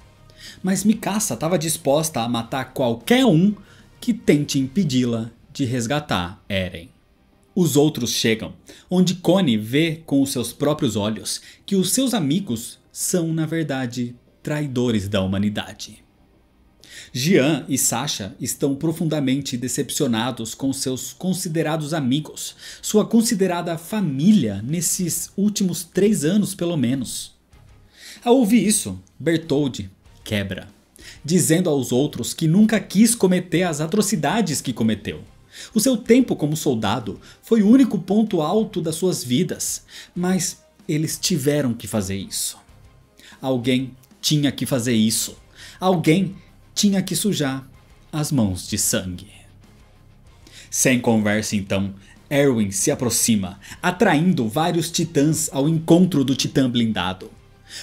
Mas Mikasa estava disposta a matar qualquer um que tente impedi-la de resgatar Eren. Os outros chegam, onde Connie vê com os seus próprios olhos que os seus amigos são, na verdade, traidores da humanidade. Jean e Sasha estão profundamente decepcionados com seus considerados amigos, sua considerada família nesses últimos 3 anos pelo menos. Ao ouvir isso, Bertholdt quebra, dizendo aos outros que nunca quis cometer as atrocidades que cometeu. O seu tempo como soldado foi o único ponto alto das suas vidas, mas eles tiveram que fazer isso. Alguém tinha que fazer isso. Alguém tinha que sujar as mãos de sangue. Sem conversa então, Erwin se aproxima, atraindo vários titãs ao encontro do titã blindado.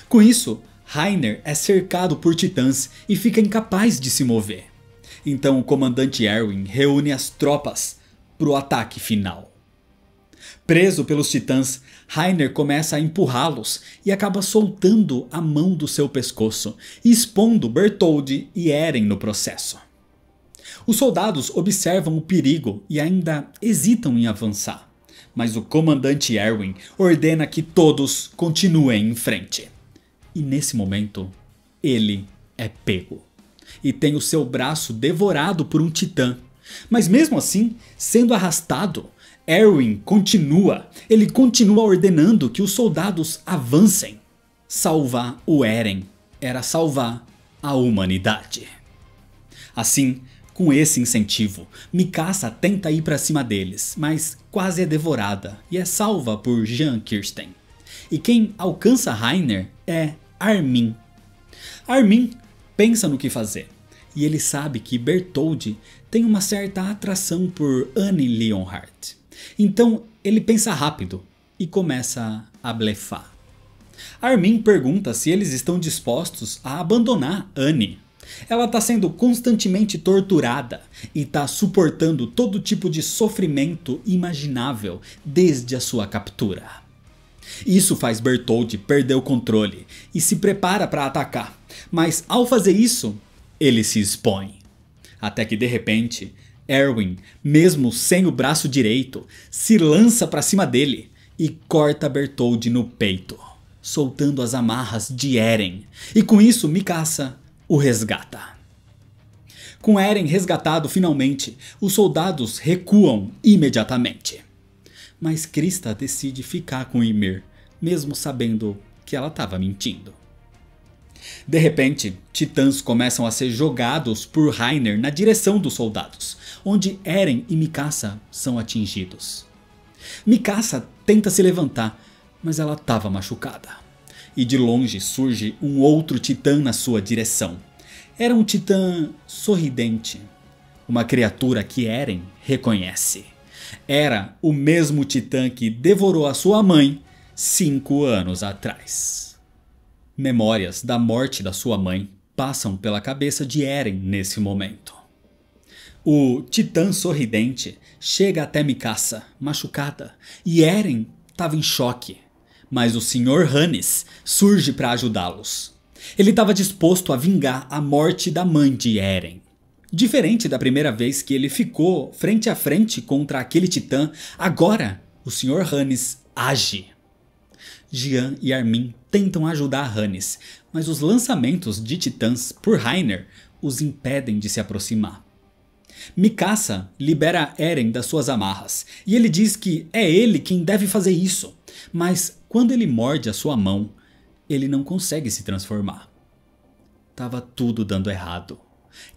Com isso, Reiner é cercado por titãs e fica incapaz de se mover. Então o comandante Erwin reúne as tropas para o ataque final. Preso pelos titãs, Reiner começa a empurrá-los e acaba soltando a mão do seu pescoço, expondo Bertholdt e Eren no processo. Os soldados observam o perigo e ainda hesitam em avançar, mas o comandante Erwin ordena que todos continuem em frente. E nesse momento, ele é pego e tem o seu braço devorado por um titã. Mas mesmo assim, sendo arrastado, Erwin continua. Ele continua ordenando que os soldados avancem. Salvar o Eren era salvar a humanidade. Assim, com esse incentivo, Mikasa tenta ir para cima deles, mas quase é devorada e é salva por Jean Kirsten. E quem alcança Reiner é Armin. Armin pensa no que fazer e ele sabe que Bertholdt tem uma certa atração por Annie Leonhardt. Então ele pensa rápido e começa a blefar. Armin pergunta se eles estão dispostos a abandonar Annie. Ela está sendo constantemente torturada e está suportando todo tipo de sofrimento imaginável desde a sua captura. Isso faz Bertholdt perder o controle e se prepara para atacar, mas ao fazer isso, ele se expõe. Até que de repente, Erwin, mesmo sem o braço direito, se lança para cima dele e corta Bertholdt no peito, soltando as amarras de Eren, e com isso Mikasa o resgata. Com Eren resgatado finalmente, os soldados recuam imediatamente. Mas Krista decide ficar com Ymir, mesmo sabendo que ela estava mentindo. De repente, titãs começam a ser jogados por Reiner na direção dos soldados, onde Eren e Mikasa são atingidos. Mikasa tenta se levantar, mas ela estava machucada. E de longe surge um outro titã na sua direção. Era um titã sorridente, uma criatura que Eren reconhece. Era o mesmo titã que devorou a sua mãe 5 anos atrás. Memórias da morte da sua mãe passam pela cabeça de Eren nesse momento. O titã sorridente chega até Mikasa, machucada, e Eren estava em choque. Mas o Sr. Hannes surge para ajudá-los. Ele estava disposto a vingar a morte da mãe de Eren. Diferente da primeira vez que ele ficou frente a frente contra aquele titã, agora o Sr. Hannes age. Jean e Armin tentam ajudar Hannes, mas os lançamentos de titãs por Reiner os impedem de se aproximar. Mikasa libera Eren das suas amarras, e ele diz que é ele quem deve fazer isso, mas quando ele morde a sua mão, ele não consegue se transformar. Tava tudo dando errado.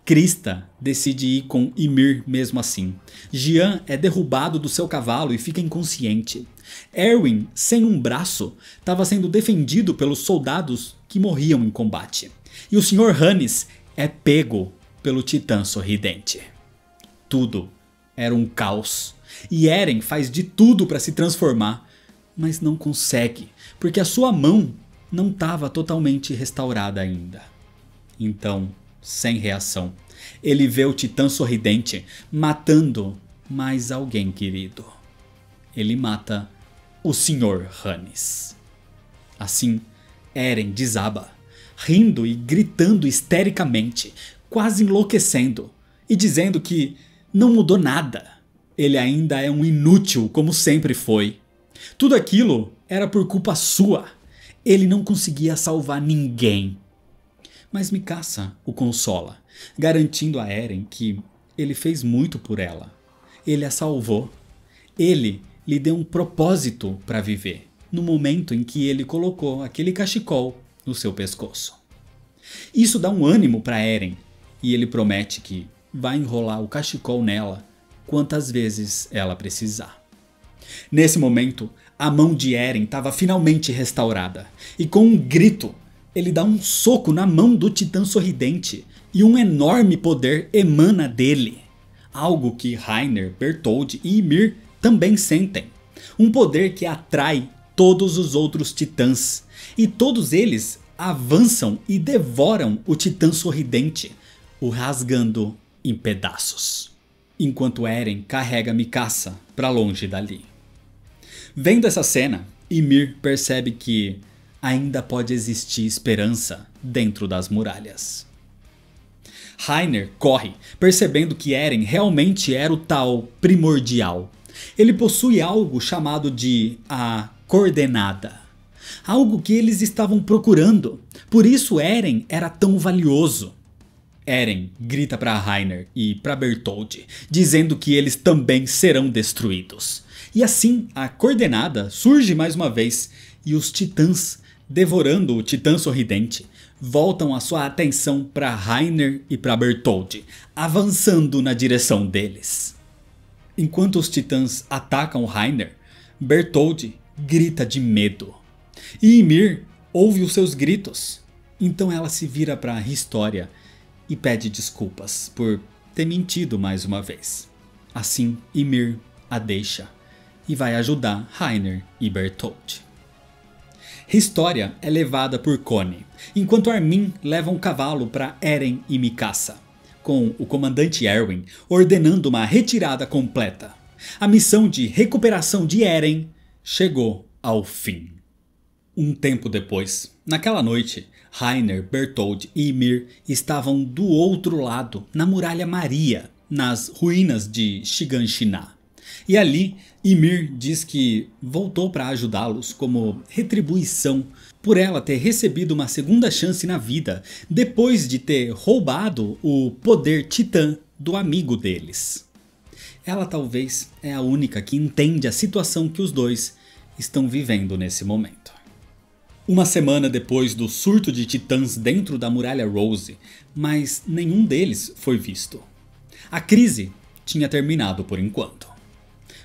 Krista decide ir com Ymir mesmo assim. Jean é derrubado do seu cavalo e fica inconsciente. Erwin, sem um braço, estava sendo defendido pelos soldados que morriam em combate. E o Sr. Hannes é pego pelo titã sorridente. Tudo era um caos. E Eren faz de tudo para se transformar, mas não consegue, porque a sua mão não estava totalmente restaurada ainda. Então, sem reação, ele vê o titã sorridente matando mais alguém querido. Ele mata o Sr. Hannes. Assim, Eren desaba, rindo e gritando histericamente, quase enlouquecendo, e dizendo que não mudou nada. Ele ainda é um inútil como sempre foi. Tudo aquilo era por culpa sua. Ele não conseguia salvar ninguém. Mas Mikasa o consola, garantindo a Eren que ele fez muito por ela. Ele a salvou. Ele lhe deu um propósito para viver, no momento em que ele colocou aquele cachecol no seu pescoço. Isso dá um ânimo para Eren, e ele promete que vai enrolar o cachecol nela quantas vezes ela precisar. Nesse momento, a mão de Eren estava finalmente restaurada, e com um grito, ele dá um soco na mão do titã sorridente, e um enorme poder emana dele. Algo que Reiner, Bertholdt e Ymir também sentem. Um poder que atrai todos os outros titãs, e todos eles avançam e devoram o titã sorridente, o rasgando em pedaços. Enquanto Eren carrega Mikasa para longe dali. Vendo essa cena, Ymir percebe que ainda pode existir esperança dentro das muralhas. Reiner corre, percebendo que Eren realmente era o tal primordial. Ele possui algo chamado de a coordenada. Algo que eles estavam procurando. Por isso Eren era tão valioso. Eren grita para Reiner e para Bertholdt, dizendo que eles também serão destruídos. E assim a coordenada surge mais uma vez, e os titãs, devorando o titã sorridente, voltam a sua atenção para Reiner e para Bertholdt, avançando na direção deles. Enquanto os titãs atacam Reiner, Bertholdt grita de medo. E Ymir ouve os seus gritos. Então ela se vira para Historia e pede desculpas por ter mentido mais uma vez. Assim, Ymir a deixa e vai ajudar Reiner e Bertholdt. Historia é levada por Connie, enquanto Armin leva um cavalo para Eren e Mikasa, com o comandante Erwin ordenando uma retirada completa. A missão de recuperação de Eren chegou ao fim. Um tempo depois, naquela noite, Reiner, Bertholdt e Ymir estavam do outro lado, na Muralha Maria, nas ruínas de Shiganshina. E ali, Ymir diz que voltou para ajudá-los como retribuição por ela ter recebido uma segunda chance na vida, depois de ter roubado o poder titã do amigo deles. Ela talvez é a única que entende a situação que os dois estão vivendo nesse momento. Uma semana depois do surto de titãs dentro da Muralha Rose, mas nenhum deles foi visto. A crise tinha terminado por enquanto.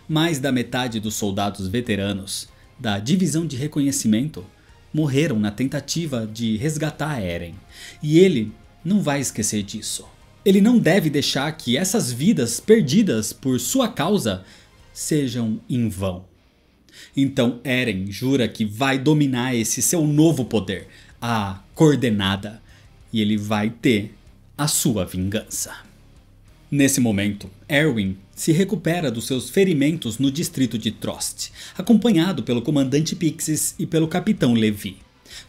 Mais da metade dos soldados veteranos da divisão de reconhecimento morreram na tentativa de resgatar Eren, e ele não vai esquecer disso. Ele não deve deixar que essas vidas perdidas por sua causa sejam em vão. Então Eren jura que vai dominar esse seu novo poder, a Coordenada, e ele vai ter a sua vingança. Nesse momento, Erwin se recupera dos seus ferimentos no distrito de Trost, acompanhado pelo comandante Pixis e pelo capitão Levi,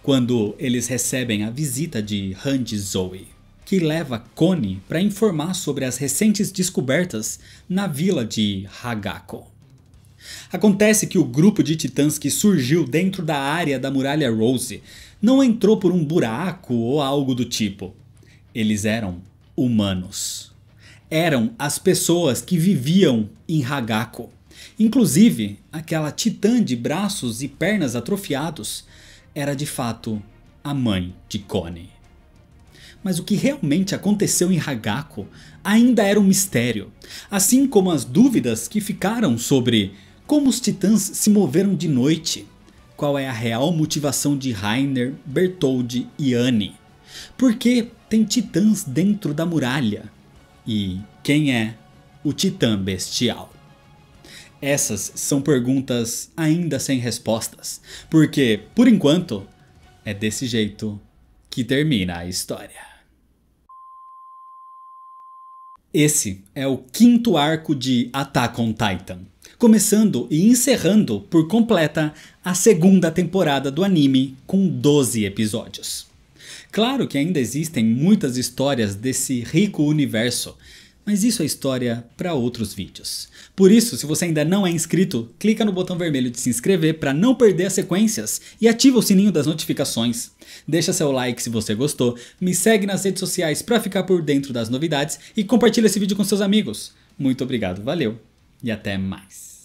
quando eles recebem a visita de Hanji Zoe, que leva Connie para informar sobre as recentes descobertas na vila de Hagako. Acontece que o grupo de titãs que surgiu dentro da área da Muralha Rose não entrou por um buraco ou algo do tipo. Eles eram humanos. Eram as pessoas que viviam em Hagako. Inclusive, aquela titã de braços e pernas atrofiados era de fato a mãe de Connie. Mas o que realmente aconteceu em Hagako ainda era um mistério, assim como as dúvidas que ficaram sobre como os titãs se moveram de noite, qual é a real motivação de Reiner, Bertholdt e Annie, por que tem titãs dentro da muralha e quem é o titã bestial. Essas são perguntas ainda sem respostas, porque, por enquanto, é desse jeito que termina a história. Esse é o quinto arco de Attack on Titan, começando e encerrando por completa a segunda temporada do anime com 12 episódios. Claro que ainda existem muitas histórias desse rico universo, mas isso é história para outros vídeos. Por isso, se você ainda não é inscrito, clica no botão vermelho de se inscrever para não perder as sequências e ativa o sininho das notificações. Deixa seu like se você gostou, me segue nas redes sociais para ficar por dentro das novidades e compartilha esse vídeo com seus amigos. Muito obrigado, valeu e até mais.